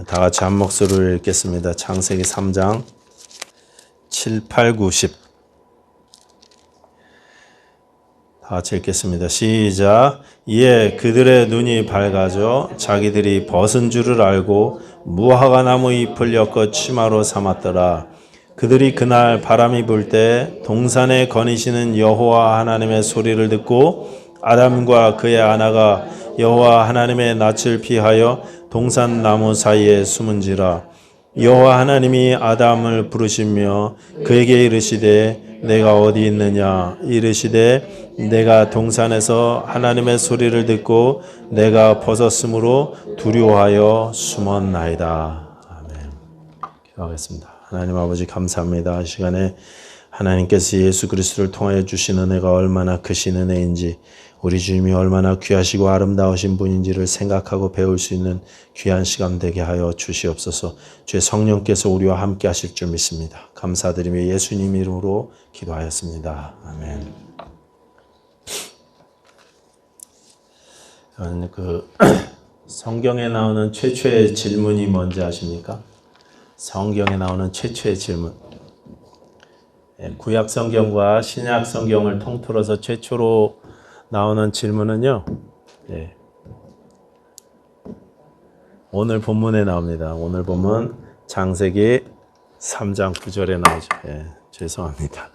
다 같이 한 목소리로 읽겠습니다. 창세기 3장 7, 8, 9, 10. 다 같이 읽겠습니다. 시작. 이에 그들의 눈이 밝아져 자기들이 벗은 줄을 알고 무화과 나무 잎을 엮어 치마로 삼았더라. 그들이 그날 바람이 불 때 동산에 거니시는 여호와 하나님의 소리를 듣고 아담과 그의 아내가 여호와 하나님의 낯을 피하여 동산 나무 사이에 숨은지라. 여호와 하나님이 아담을 부르시며 그에게 이르시되 내가 어디 있느냐 이르시되 내가 동산에서 하나님의 소리를 듣고 내가 벗었으므로 두려워하여 숨었나이다. 아멘. 기도하겠습니다. 하나님 아버지 감사합니다. 이 시간에 하나님께서 예수 그리스도를 통하여 주신 은혜가 얼마나 크신 은혜인지, 우리 주님이 얼마나 귀하시고 아름다우신 분인지를 생각하고 배울 수 있는 귀한 시간 되게 하여 주시옵소서. 주의 성령께서 우리와 함께 하실 줄 믿습니다. 감사드리며 예수님 이름으로 기도하였습니다. 아멘. 성경에 나오는 최초의 질문이 뭔지 아십니까? 성경에 나오는 최초의 질문. 구약 성경과 신약 성경을 통틀어서 최초로 나오는 질문은요, 오늘 본문에 나옵니다. 오늘 본문 창세기 3장 9절에 나오죠. 죄송합니다.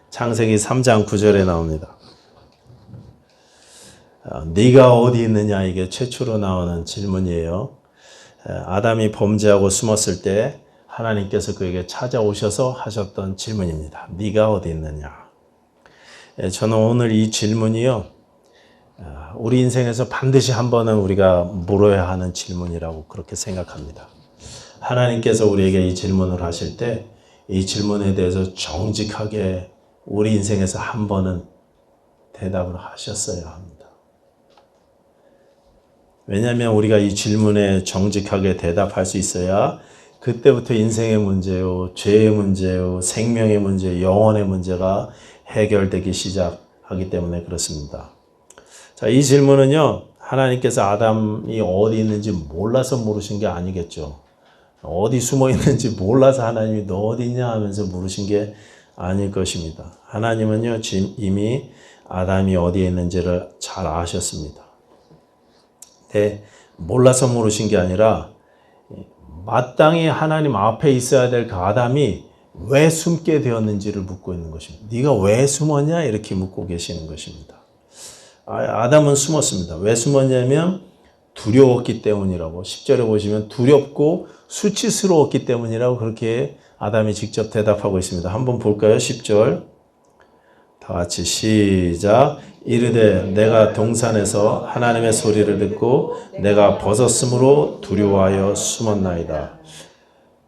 창세기 3장 9절에 나옵니다. 네가 어디 있느냐, 이게 최초로 나오는 질문이에요. 아담이 범죄하고 숨었을 때 하나님께서 그에게 찾아오셔서 하셨던 질문입니다. 네가 어디 있느냐. 저는 오늘 이 질문이요, 우리 인생에서 반드시 한 번은 우리가 물어야 하는 질문이라고 그렇게 생각합니다. 하나님께서 우리에게 이 질문을 하실 때 이 질문에 대해서 정직하게 우리 인생에서 한 번은 대답을 하셨어야 합니다. 왜냐하면 우리가 이 질문에 정직하게 대답할 수 있어야 그때부터 인생의 문제요, 죄의 문제요, 생명의 문제, 영혼의 문제가 해결되기 시작하기 때문에 그렇습니다. 자, 이 질문은요, 하나님께서 아담이 어디 있는지 몰라서 물으신 게 아니겠죠. 어디 숨어 있는지 몰라서 하나님이 너 어디 있냐 하면서 물으신 게 아닐 것입니다. 하나님은요, 이미 아담이 어디에 있는지를 잘 아셨습니다. 몰라서 물으신 게 아니라 마땅히 하나님 앞에 있어야 될 그 아담이 왜 숨게 되었는지를 묻고 있는 것입니다. 네가 왜 숨었냐? 이렇게 묻고 계시는 것입니다. 아담은 숨었습니다. 왜 숨었냐면 두려웠기 때문이라고. 10절에 보시면 두렵고 수치스러웠기 때문이라고 그렇게 아담이 직접 대답하고 있습니다. 한번 볼까요? 10절. 다 같이 시작. 이르되 내가 동산에서 하나님의 소리를 듣고 내가 벗었으므로 두려워하여 숨었나이다.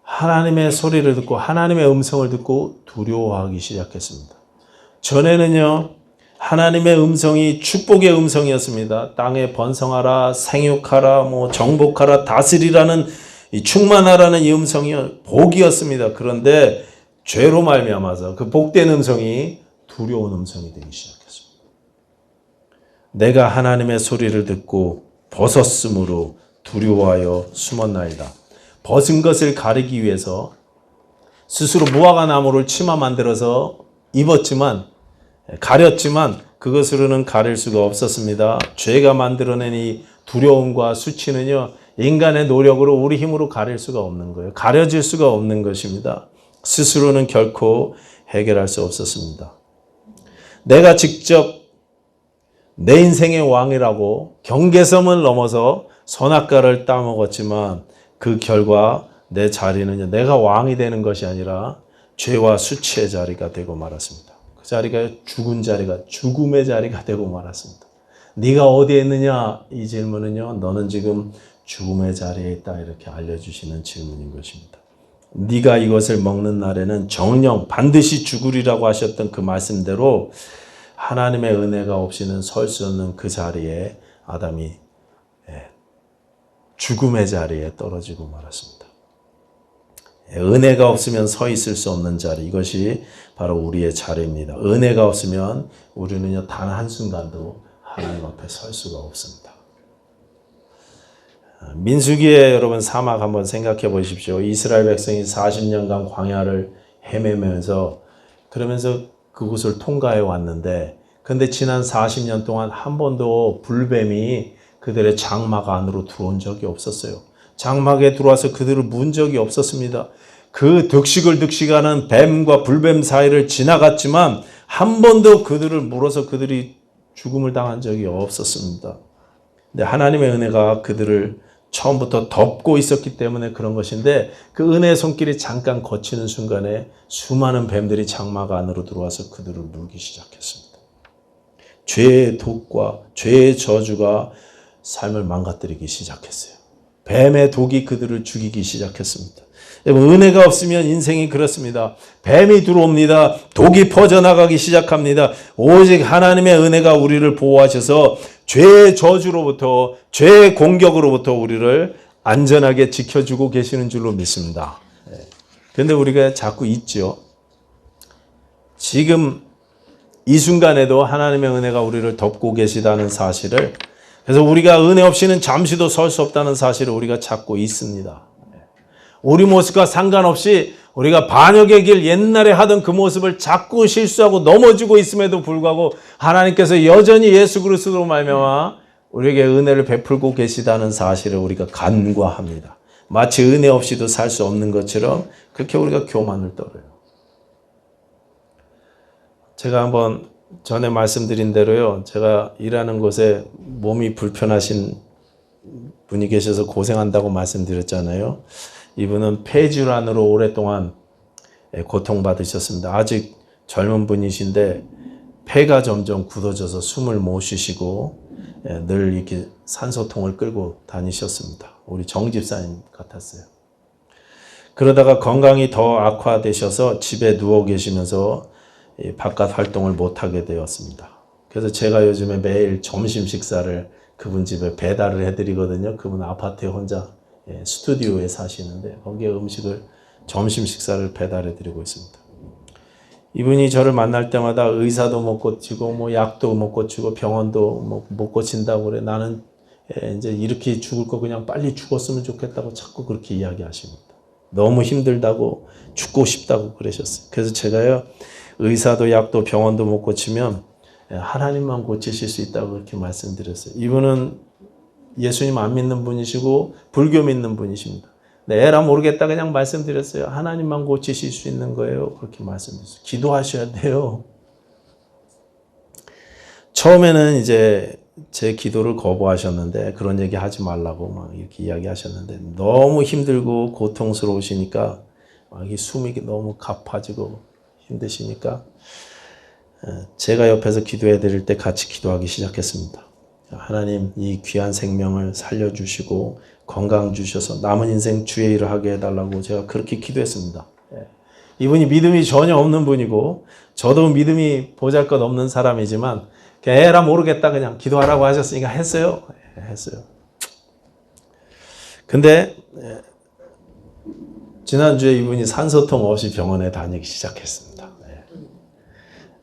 하나님의 소리를 듣고 하나님의 음성을 듣고 두려워하기 시작했습니다. 전에는요, 하나님의 음성이 축복의 음성이었습니다. 땅에 번성하라, 생육하라, 정복하라, 다스리라는, 충만하라는 이 음성이 복이었습니다. 그런데 죄로 말미암아서 그 복된 음성이 두려운 음성이 되기 시작했습니다. 내가 하나님의 소리를 듣고 벗었으므로 두려워하여 숨었나이다. 벗은 것을 가리기 위해서 스스로 무화과 나무를 치마 만들어서 입었지만, 가렸지만 그것으로는 가릴 수가 없었습니다. 죄가 만들어낸 이 두려움과 수치는요, 인간의 노력으로 우리 힘으로 가릴 수가 없는 거예요. 가려질 수가 없는 것입니다. 스스로는 결코 해결할 수 없었습니다. 내가 직접 내 인생의 왕이라고 경계선을 넘어서 선악과를 따먹었지만 그 결과 내 자리는 내가 왕이 되는 것이 아니라 죄와 수치의 자리가 되고 말았습니다. 그 자리가 죽은 자리가, 죽음의 자리가 되고 말았습니다. 네가 어디에 있느냐? 이 질문은요, 너는 지금 죽음의 자리에 있다, 이렇게 알려주시는 질문인 것입니다. 네가 이것을 먹는 날에는 정령 반드시 죽으리라고 하셨던 그 말씀대로 하나님의 은혜가 없이는 설 수 없는 그 자리에 아담이 죽음의 자리에 떨어지고 말았습니다. 은혜가 없으면 서 있을 수 없는 자리, 이것이 바로 우리의 자리입니다. 은혜가 없으면 우리는요, 단 한순간도 하나님 앞에 설 수가 없습니다. 민수기의 여러분 사막 한번 생각해 보십시오. 이스라엘 백성이 40년간 광야를 헤매면서 그러면서 그곳을 통과해 왔는데, 근데 지난 40년 동안 한 번도 불뱀이 그들의 장막 안으로 들어온 적이 없었어요. 장막에 들어와서 그들을 문 적이 없었습니다. 그 득식하는 뱀과 불뱀 사이를 지나갔지만 한 번도 그들을 물어서 그들이 죽음을 당한 적이 없었습니다. 근데 하나님의 은혜가 그들을 처음부터 덮고 있었기 때문에 그런 것인데, 그 은혜의 손길이 잠깐 거치는 순간에 수많은 뱀들이 장막 안으로 들어와서 그들을 물기 시작했습니다. 죄의 독과 죄의 저주가 삶을 망가뜨리기 시작했어요. 뱀의 독이 그들을 죽이기 시작했습니다. 여러분, 은혜가 없으면 인생이 그렇습니다. 뱀이 들어옵니다. 독이 퍼져나가기 시작합니다. 오직 하나님의 은혜가 우리를 보호하셔서 죄의 저주로부터, 죄의 공격으로부터 우리를 안전하게 지켜주고 계시는 줄로 믿습니다. 그런데 우리가 자꾸 잊죠. 지금 이 순간에도 하나님의 은혜가 우리를 덮고 계시다는 사실을, 그래서 우리가 은혜 없이는 잠시도 설 수 없다는 사실을 우리가 찾고 있습니다. 우리 모습과 상관없이 우리가 반역의 길, 옛날에 하던 그 모습을 자꾸 실수하고 넘어지고 있음에도 불구하고 하나님께서 여전히 예수 그리스도로 말미암아 우리에게 은혜를 베풀고 계시다는 사실을 우리가 간과합니다. 마치 은혜 없이도 살 수 없는 것처럼 그렇게 우리가 교만을 떨어요. 제가 한번 전에 말씀드린 대로요, 제가 일하는 곳에 몸이 불편하신 분이 계셔서 고생한다고 말씀드렸잖아요. 이분은 폐질환으로 오랫동안 고통받으셨습니다. 아직 젊은 분이신데 폐가 점점 굳어져서 숨을 못 쉬시고 늘 이렇게 산소통을 끌고 다니셨습니다. 우리 정 집사님 같았어요. 그러다가 건강이 더 악화되셔서 집에 누워 계시면서 바깥 활동을 못하게 되었습니다. 그래서 제가 요즘에 매일 점심 식사를 그분 집에 배달을 해드리거든요. 그분 아파트에 혼자 스튜디오에 사시는데 거기에 음식을, 점심 식사를 배달해드리고 있습니다. 이분이 저를 만날 때마다 의사도 못 고치고 약도 못 고치고 병원도 못 고친다고 그래. 나는 이제 이렇게 죽을 거 그냥 빨리 죽었으면 좋겠다고 자꾸 그렇게 이야기하십니다. 너무 힘들다고, 죽고 싶다고 그러셨어요. 그래서 제가요, 의사도 약도 병원도 못 고치면 하나님만 고치실 수 있다고 그렇게 말씀드렸어요. 이분은 예수님 안 믿는 분이시고 불교 믿는 분이십니다. 네, 에라 모르겠다 그냥 말씀드렸어요. 하나님만 고치실 수 있는 거예요. 그렇게 말씀드렸어요. 기도하셔야 돼요. 처음에는 이제 제 기도를 거부하셨는데, 그런 얘기 하지 말라고 막 이렇게 이야기하셨는데, 너무 힘들고 고통스러우시니까 막 이 숨이 너무 가파지고 힘드시니까 제가 옆에서 기도해 드릴 때 같이 기도하기 시작했습니다. 하나님, 이 귀한 생명을 살려주시고 건강 주셔서 남은 인생 주의 일을 하게 해달라고 제가 그렇게 기도했습니다. 이분이 믿음이 전혀 없는 분이고 저도 믿음이 보잘것없는 사람이지만 에라 모르겠다 그냥 기도하라고 하셨으니까 했어요. 근데 지난주에 이분이 산소통 없이 병원에 다니기 시작했습니다.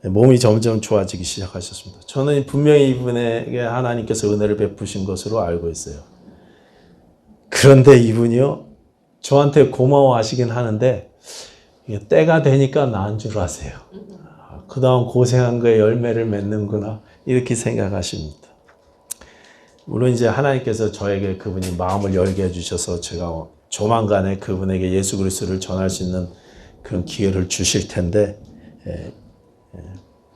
몸이 점점 좋아지기 시작하셨습니다. 저는 분명히 이분에게 하나님께서 은혜를 베푸신 것으로 알고 있어요. 그런데 이분이요, 저한테 고마워하시긴 하는데 때가 되니까 나은 줄 아세요. 그동안 고생한 거에 열매를 맺는구나 이렇게 생각하십니다. 물론 이제 하나님께서 저에게 그분이 마음을 열게 해주셔서 제가 조만간에 그분에게 예수 그리스도를 전할 수 있는 그런 기회를 주실 텐데,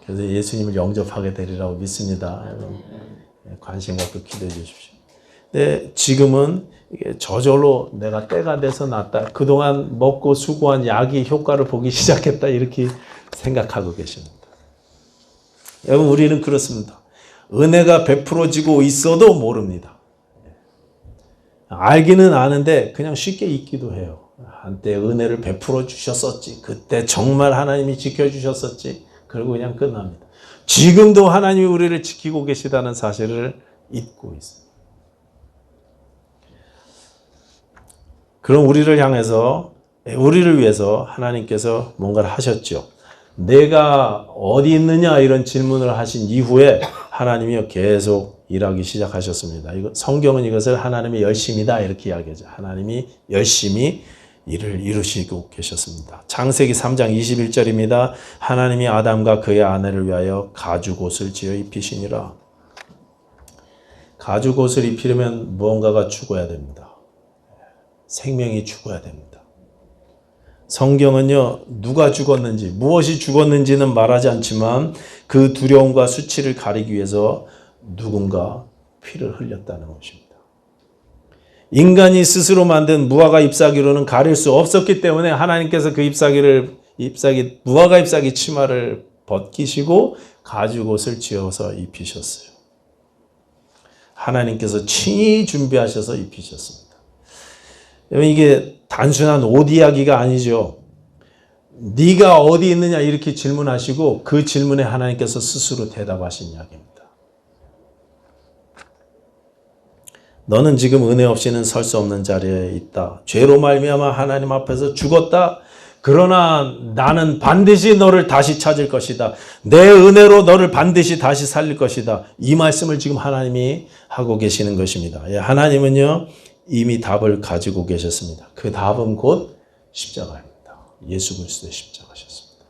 그래서 예수님을 영접하게 되리라고 믿습니다. 관심 갖고 기도해 주십시오. 근데 지금은 저절로 내가 때가 돼서 낫다. 그동안 먹고 수고한 약이 효과를 보기 시작했다. 이렇게 생각하고 계십니다. 여러분, 우리는 그렇습니다. 은혜가 베풀어지고 있어도 모릅니다. 알기는 아는데 그냥 쉽게 잊기도 해요. 한때 은혜를 베풀어 주셨었지. 그때 정말 하나님이 지켜주셨었지. 그리고 그냥 끝납니다. 지금도 하나님이 우리를 지키고 계시다는 사실을 잊고 있습니다. 그럼 우리를 향해서 우리를 위해서 하나님께서 뭔가를 하셨죠. 내가 어디 있느냐 이런 질문을 하신 이후에 하나님이 계속 일하기 시작하셨습니다. 성경은 이것을 하나님의 열심이다 이렇게 이야기하죠. 하나님이 열심히 일을 이루시고 계셨습니다. 창세기 3장 21절입니다. 하나님이 아담과 그의 아내를 위하여 가죽옷을 지어 입히시니라. 가죽옷을 입히려면 무언가가 죽어야 됩니다. 생명이 죽어야 됩니다. 성경은요, 누가 죽었는지, 무엇이 죽었는지는 말하지 않지만 그 두려움과 수치를 가리기 위해서 누군가 피를 흘렸다는 것입니다. 인간이 스스로 만든 무화과 잎사귀로는 가릴 수 없었기 때문에 하나님께서 그 무화과 잎사귀 치마를 벗기시고 가죽옷을 지어서 입히셨어요. 하나님께서 친히 준비하셔서 입히셨습니다. 이게 단순한 옷 이야기가 아니죠. 네가 어디 있느냐 이렇게 질문하시고 그 질문에 하나님께서 스스로 대답하신 이야기입니다. 너는 지금 은혜 없이는 설 수 없는 자리에 있다. 죄로 말미암아 하나님 앞에서 죽었다. 그러나 나는 반드시 너를 다시 찾을 것이다. 내 은혜로 너를 반드시 다시 살릴 것이다. 이 말씀을 지금 하나님이 하고 계시는 것입니다. 하나님은요, 이미 답을 가지고 계셨습니다. 그 답은 곧 십자가입니다. 예수 그리스도의 십자가셨습니다.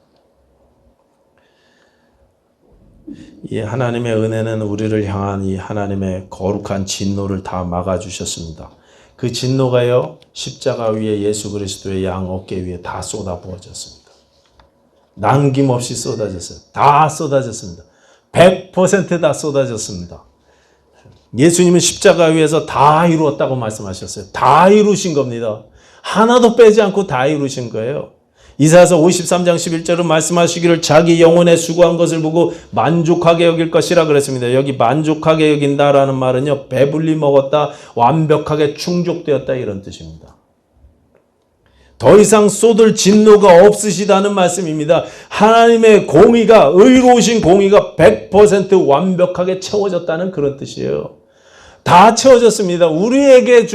이 하나님의 은혜는 우리를 향한 이 하나님의 거룩한 진노를 다 막아주셨습니다. 그 진노가요, 십자가 위에 예수 그리스도의 양 어깨 위에 다 쏟아 부어졌습니다. 남김없이 쏟아졌어요. 다 쏟아졌습니다. 100% 다 쏟아졌습니다. 예수님은 십자가 위에서 다 이루었다고 말씀하셨어요. 다 이루신 겁니다. 하나도 빼지 않고 다 이루신 거예요. 이사야서 53장 11절은 말씀하시기를 자기 영혼에 수고한 것을 보고 만족하게 여길 것이라 그랬습니다. 여기 만족하게 여긴다라는 말은요, 배불리 먹었다, 완벽하게 충족되었다 이런 뜻입니다. 더 이상 쏟을 진노가 없으시다는 말씀입니다. 하나님의 공의가, 의로우신 공의가 100% 완벽하게 채워졌다는 그런 뜻이에요. 다 채워졌습니다. 우리에게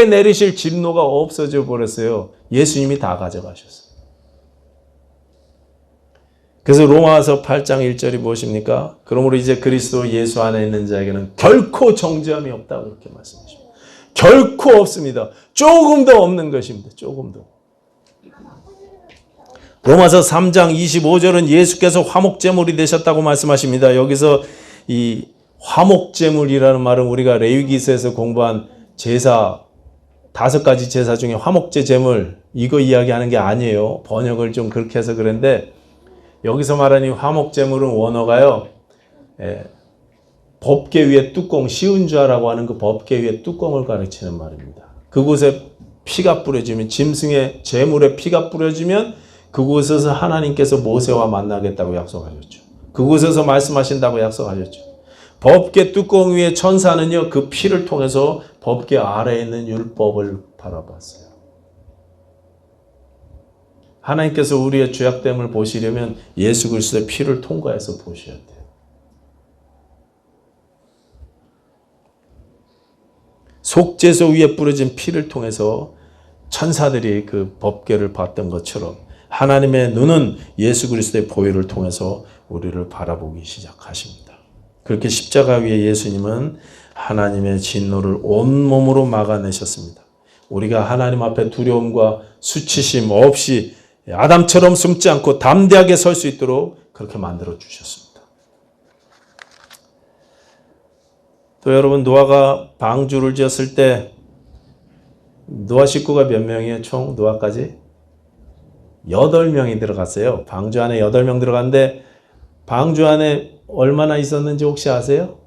내리실 진노가 없어져 버렸어요. 예수님이 다 가져가셨어요. 그래서 로마서 8장 1절이 무엇입니까? 그러므로 이제 그리스도 예수 안에 있는 자에게는 결코 정죄함이 없다고 그렇게 말씀하십니다. 결코 없습니다. 조금도 없는 것입니다. 조금도. 로마서 3장 25절은 예수께서 화목제물이 되셨다고 말씀하십니다. 여기서 이 화목제물이라는 말은 우리가 레위기서에서 공부한 제사 5가지 제사 중에 화목제 제물 이거 이야기하는 게 아니에요. 번역을 좀 그렇게 해서 그런데 여기서 말하는 이 화목제물은 원어가요, 법궤 위에 뚜껑, 시은좌라고 하는 그 법궤 위에 뚜껑을 가르치는 말입니다. 그곳에 피가 뿌려지면, 짐승의 제물에 피가 뿌려지면 그곳에서 하나님께서 모세와 만나겠다고 약속하셨죠. 그곳에서 말씀하신다고 약속하셨죠. 법궤 뚜껑 위에 천사는요, 그 피를 통해서 법궤 아래에 있는 율법을 바라봤어요. 하나님께서 우리의 죄악됨을 보시려면 예수 그리스도의 피를 통과해서 보셔야 돼요. 속죄소 위에 뿌려진 피를 통해서 천사들이 그 법궤를 봤던 것처럼 하나님의 눈은 예수 그리스도의 보혈을 통해서 우리를 바라보기 시작하십니다. 그렇게 십자가 위에 예수님은 하나님의 진노를 온몸으로 막아내셨습니다. 우리가 하나님 앞에 두려움과 수치심 없이 아담처럼 숨지 않고 담대하게 설 수 있도록 그렇게 만들어 주셨습니다. 또 여러분, 노아가 방주를 지었을 때 노아 식구가 몇 명이에요? 총 노아까지? 8명이 들어갔어요. 방주 안에 8명 들어갔는데 방주 안에 얼마나 있었는지 혹시 아세요?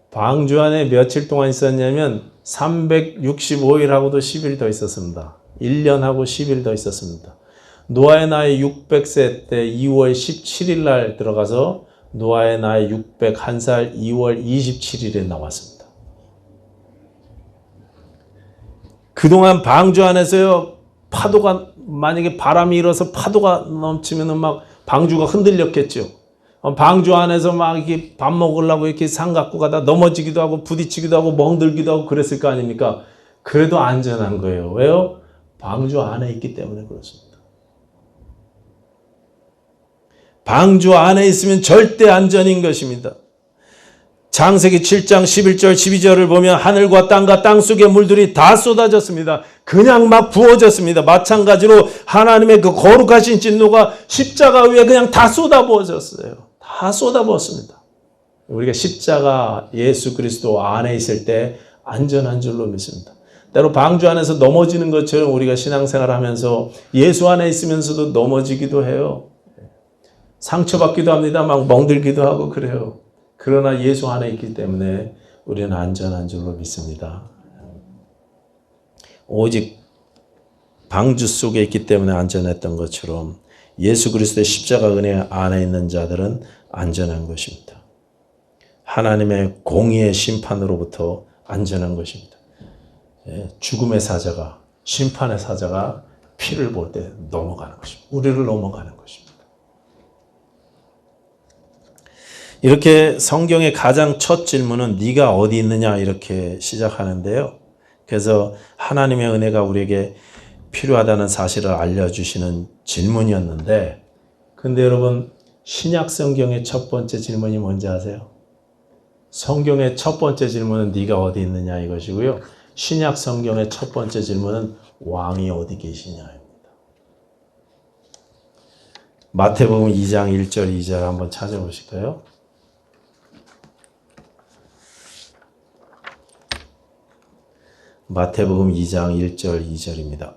방주 안에 며칠 동안 있었냐면 365일하고도 10일 더 있었습니다. 1년하고 10일 더 있었습니다. 노아의 나이 600세 때 2월 17일 날 들어가서 노아의 나이 601살 2월 27일에 나왔습니다. 그동안 방주 안에서요, 파도가, 만약에 바람이 일어서 파도가 넘치면은 막 방주가 흔들렸겠죠. 방주 안에서 막 이렇게 밥 먹으려고 이렇게 상 갖고 가다 넘어지기도 하고 부딪히기도 하고 멍들기도 하고 그랬을 거 아닙니까? 그래도 안전한 거예요. 왜요? 방주 안에 있기 때문에 그렇습니다. 방주 안에 있으면 절대 안전인 것입니다. 창세기 7장 11절 12절을 보면 하늘과 땅과 땅속의 물들이 다 쏟아졌습니다. 그냥 막 부어졌습니다. 마찬가지로 하나님의 그 거룩하신 진노가 십자가 위에 그냥 다 쏟아부어졌어요. 다 쏟아부었습니다. 우리가 십자가 예수 그리스도 안에 있을 때 안전한 줄로 믿습니다. 때로 방주 안에서 넘어지는 것처럼 우리가 신앙생활 하면서 예수 안에 있으면서도 넘어지기도 해요. 상처받기도 합니다. 막 멍들기도 하고 그래요. 그러나 예수 안에 있기 때문에 우리는 안전한 줄로 믿습니다. 오직 방주 속에 있기 때문에 안전했던 것처럼 예수 그리스도의 십자가 은혜 안에 있는 자들은 안전한 것입니다. 하나님의 공의의 심판으로부터 안전한 것입니다. 죽음의 사자가, 심판의 사자가 피를 볼 때 넘어가는 것입니다. 우리를 넘어가는 것입니다. 이렇게 성경의 가장 첫 질문은 네가 어디 있느냐 이렇게 시작하는데요. 그래서 하나님의 은혜가 우리에게 필요하다는 사실을 알려주시는 질문이었는데, 근데 여러분 신약 성경의 첫 번째 질문이 뭔지 아세요? 성경의 첫 번째 질문은 네가 어디 있느냐 이것이고요. 신약 성경의 첫 번째 질문은 왕이 어디 계시냐입니다. 마태복음 2장 1절 2절 한번 찾아보실까요? 마태복음 2장 1절 2절입니다.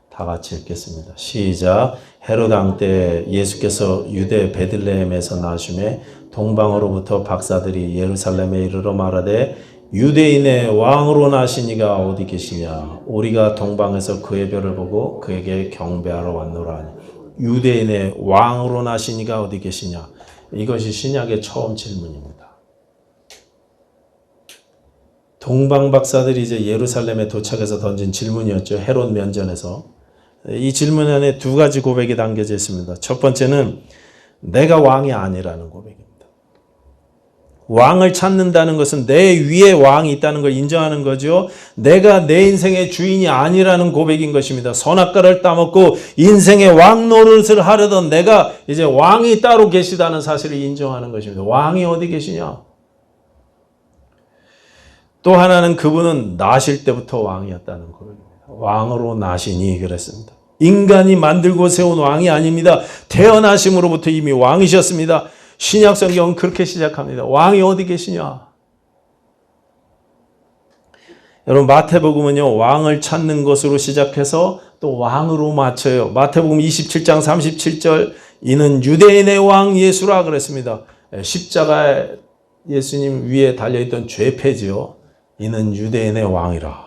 다 같이 읽겠습니다. 시작. 헤롯 왕 때 예수께서 유대 베들레헴에서 나심에 동방으로부터 박사들이 예루살렘에 이르러 말하되 유대인의 왕으로 나신 이가 어디 계시냐? 우리가 동방에서 그의 별을 보고 그에게 경배하러 왔노라 하니. 유대인의 왕으로 나신 이가 어디 계시냐? 이것이 신약의 처음 질문입니다. 동방 박사들이 이제 예루살렘에 도착해서 던진 질문이었죠. 헤롯 면전에서. 이 질문 안에 두 가지 고백이 담겨져 있습니다. 첫 번째는 내가 왕이 아니라는 고백입니다. 왕을 찾는다는 것은 내 위에 왕이 있다는 걸 인정하는 거죠. 내가 내 인생의 주인이 아니라는 고백인 것입니다. 선악과를 따먹고 인생의 왕 노릇을 하려던 내가 이제 왕이 따로 계시다는 사실을 인정하는 것입니다. 왕이 어디 계시냐? 또 하나는 그분은 나실 때부터 왕이었다는 고백입니다. 왕으로 나시니 그랬습니다. 인간이 만들고 세운 왕이 아닙니다. 태어나심으로부터 이미 왕이셨습니다. 신약 성경은 그렇게 시작합니다. 왕이 어디 계시냐? 여러분 마태복음은요. 왕을 찾는 것으로 시작해서 또 왕으로 마쳐요. 마태복음 27장 37절 이는 유대인의 왕 예수라 그랬습니다. 십자가에 예수님 위에 달려있던 죄패지요. 이는 유대인의 왕이라.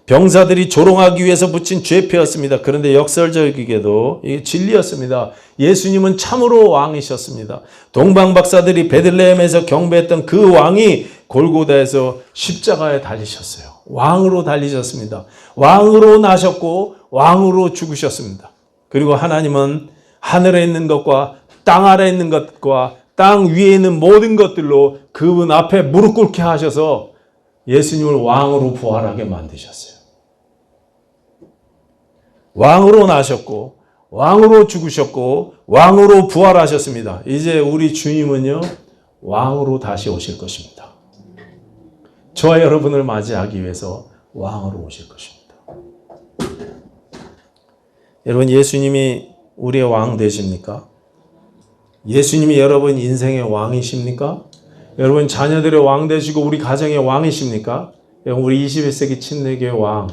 병사들이 조롱하기 위해서 붙인 죄패였습니다. 그런데 역설적이게도 이게 진리였습니다. 예수님은 참으로 왕이셨습니다. 동방 박사들이 베들레헴에서 경배했던 그 왕이 골고다에서 십자가에 달리셨어요. 왕으로 달리셨습니다. 왕으로 나셨고 왕으로 죽으셨습니다. 그리고 하나님은 하늘에 있는 것과 땅 아래에 있는 것과 땅 위에 있는 모든 것들로 그분 앞에 무릎 꿇게 하셔서 예수님을 왕으로 부활하게 만드셨어요. 왕으로 나셨고 왕으로 죽으셨고 왕으로 부활하셨습니다. 이제 우리 주님은요 왕으로 다시 오실 것입니다. 저와 여러분을 맞이하기 위해서 왕으로 오실 것입니다. 여러분 예수님이 우리의 왕 되십니까? 예수님이 여러분 인생의 왕이십니까? 여러분 자녀들의 왕 되시고 우리 가정의 왕이십니까? 여러분 우리 21세기 침례교회 왕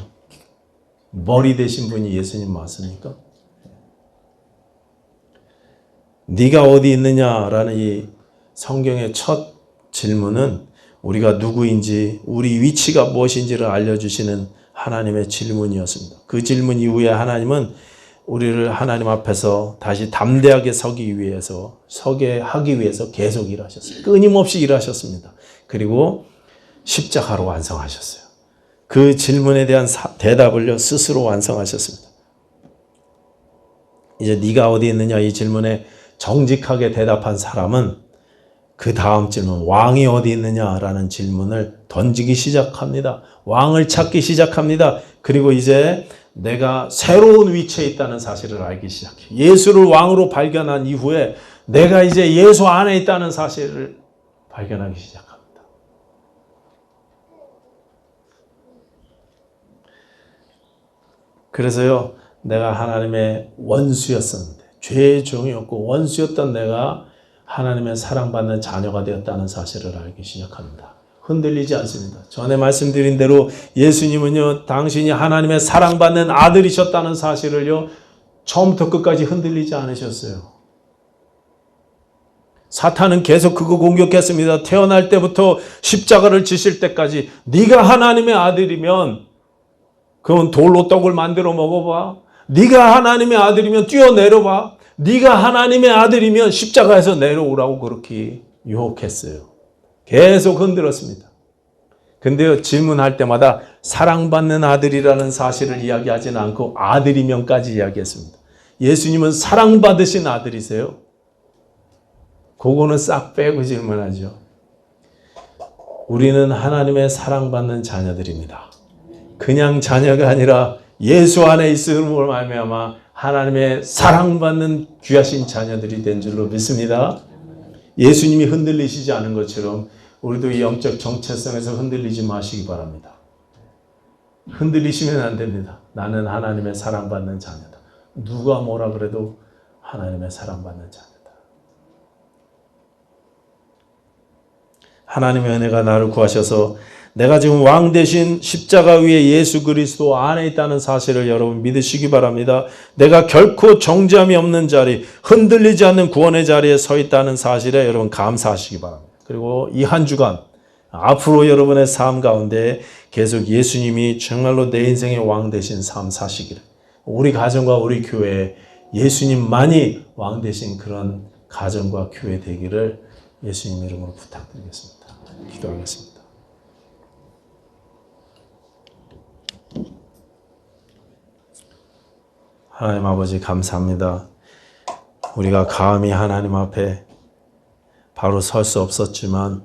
머리 되신 분이 예수님 맞습니까? 네가 어디 있느냐라는 이 성경의 첫 질문은 우리가 누구인지 우리 위치가 무엇인지를 알려주시는 하나님의 질문이었습니다. 그 질문 이후에 하나님은 우리를 하나님 앞에서 다시 담대하게 서게 하기 위해서 계속 일하셨어요. 끊임없이 일하셨습니다. 그리고 십자가로 완성하셨어요. 그 질문에 대한 대답을요 스스로 완성하셨습니다. 이제 네가 어디 있느냐 이 질문에 정직하게 대답한 사람은 그 다음 질문, 왕이 어디 있느냐라는 질문을 던지기 시작합니다. 왕을 찾기 시작합니다. 그리고 이제 내가 새로운 위치에 있다는 사실을 알기 시작해. 예수를 왕으로 발견한 이후에 내가 이제 예수 안에 있다는 사실을 발견하기 시작합니다. 그래서요, 내가 하나님의 원수였었는데, 죄의 종이었고 원수였던 내가 하나님의 사랑받는 자녀가 되었다는 사실을 알기 시작합니다. 흔들리지 않습니다. 전에 말씀드린 대로 예수님은요, 당신이 하나님의 사랑받는 아들이셨다는 사실을요, 처음부터 끝까지 흔들리지 않으셨어요. 사탄은 계속 그거 공격했습니다. 태어날 때부터 십자가를 지실 때까지 네가 하나님의 아들이면 그건 돌로 떡을 만들어 먹어봐. 네가 하나님의 아들이면 뛰어내려봐. 네가 하나님의 아들이면 십자가에서 내려오라고 그렇게 유혹했어요. 계속 흔들었습니다. 근데요, 질문할 때마다 사랑받는 아들이라는 사실을 이야기하지는 않고 아들이면까지 이야기했습니다. 예수님은 사랑받으신 아들이세요? 그거는 싹 빼고 질문하죠. 우리는 하나님의 사랑받는 자녀들입니다. 그냥 자녀가 아니라 예수 안에 있음으로 말미암아 하나님의 사랑받는 귀하신 자녀들이 된 줄로 믿습니다. 예수님이 흔들리시지 않은 것처럼 우리도 이 영적 정체성에서 흔들리지 마시기 바랍니다. 흔들리시면 안 됩니다. 나는 하나님의 사랑받는 자녀다. 누가 뭐라 그래도 하나님의 사랑받는 자녀다. 하나님의 은혜가 나를 구하셔서 내가 지금 왕 대신 십자가 위에 예수 그리스도 안에 있다는 사실을 여러분 믿으시기 바랍니다. 내가 결코 정죄함이 없는 자리, 흔들리지 않는 구원의 자리에 서 있다는 사실에 여러분 감사하시기 바랍니다. 그리고 이 한 주간 앞으로 여러분의 삶 가운데 계속 예수님이 정말로 내 인생의 왕 되신 삶 사시기를, 우리 가정과 우리 교회에 예수님만이 왕 되신 그런 가정과 교회 되기를 예수님 이름으로 부탁드리겠습니다. 기도하겠습니다. 하나님 아버지 감사합니다. 우리가 감히 하나님 앞에 바로 설 수 없었지만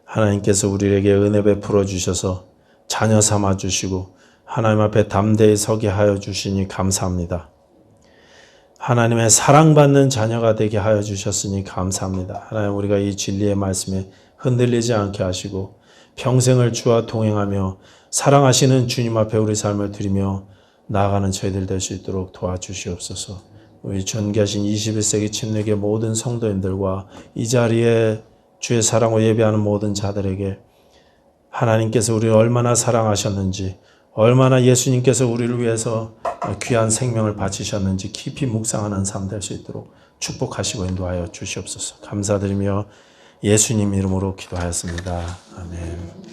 하나님께서 우리에게 은혜 베풀어 주셔서 자녀 삼아 주시고 하나님 앞에 담대히 서게 하여 주시니 감사합니다. 하나님의 사랑받는 자녀가 되게 하여 주셨으니 감사합니다. 하나님, 우리가 이 진리의 말씀에 흔들리지 않게 하시고 평생을 주와 동행하며 사랑하시는 주님 앞에 우리 삶을 드리며 나아가는 저희들 될 수 있도록 도와주시옵소서. 우리 존귀하신 21세기 침례교 모든 성도인들과 이 자리에 주의 사랑을 예배하는 모든 자들에게 하나님께서 우리를 얼마나 사랑하셨는지, 얼마나 예수님께서 우리를 위해서 귀한 생명을 바치셨는지 깊이 묵상하는 삶 될 수 있도록 축복하시고 인도하여 주시옵소서. 감사드리며 예수님 이름으로 기도하였습니다. 아멘.